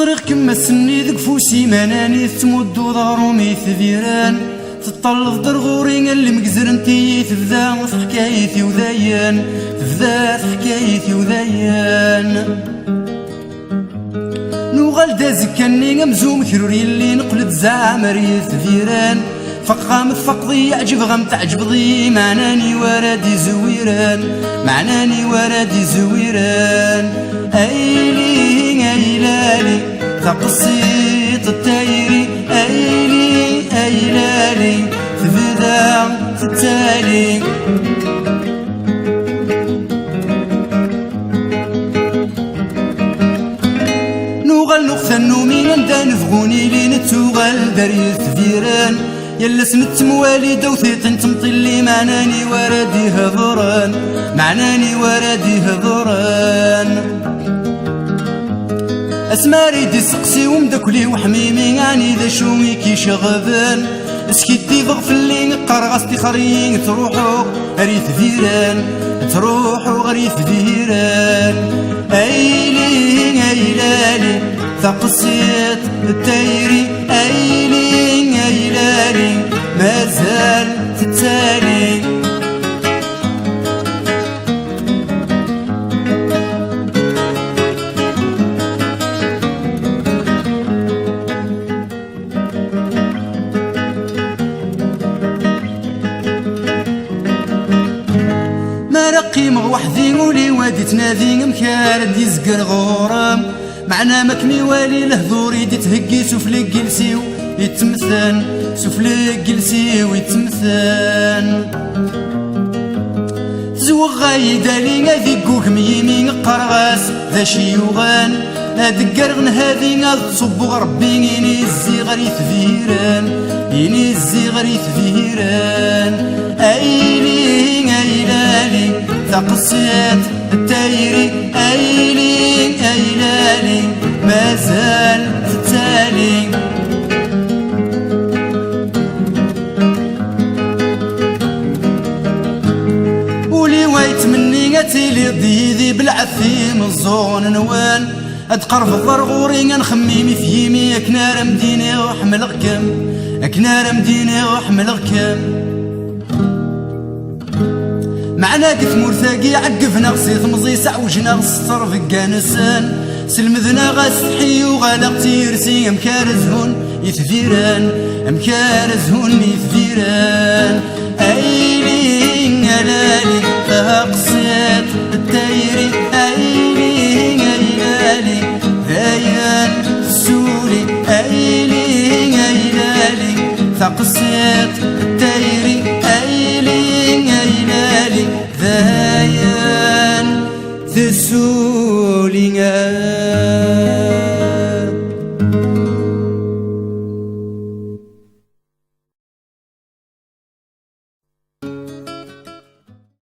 زريق كما سني ذك فوسي ماناني تمدو ظهرهم ثبيران تطلف درغوري اللي مقزرنتي تبدا في حكايتي وذايان تبدا في حكايتي وذايان نوغل دازك كاني مزوم كروري اللي نقلت زعمر يثبيران فقام فقضي يعجب غم تعجبضي معناني ورادي زويران معناني ورادي زويران ايلي ايلالي تقصيت التايري ايلي ايلالي تبدا تتالي نوغل نغثنو مين ندا نفغوني لي نتوغل داري ثبيران يلا سنت مواليدة وثيطن تمطلي معناني ورادي هضران معناني ورادي هضران اسماري دي سقسي ومدكلي وحميمي يعني ذا شومي كي شغبان اسكيتي ضغفلي قرغستي خريين تروحو غريث فيران تروحو غريث فيران ايلي ايلالي تقصيت التايري ايلي ايلالي مازال تتالي قيمة وحدي ولي وادي تنادي مكارد يزقر غورام معنا مكمي والي لهذور يدي تهقي سفلي جلسي ويتمثان سفلي جلسي ويتمثان زوغ غايدا لي غادي قوك ميمين قرغاس ذا شيوغان هادقر غن هادي غاد تصبو ربي يني الزيغر يثفيران يني الزيغر يثفيران ايلي ايلالي تقصيت التايري ايلي ايلالي مازال تتالي ولي وايت مني قتيلي ضيذي بالعثيم الزون نوان ادقر في الضرغوري نخميمي في يمي اكنار مديني وحمل غكم اكنار مديني وحمل غكم معنا قف مرثاقي عقفنا غسيث مزي سعوجنا غسطر في القانسان سلمذنا غاستحي وغالقتي يرسي مكارزهن يثفيران مكارزهن يثفيران ايلي هلالي قصيت التايري ايلي ايلالي ذايان السولي ايلي ايلالي ثقصيت التايري ايلي ايلالي ذايان ذسولي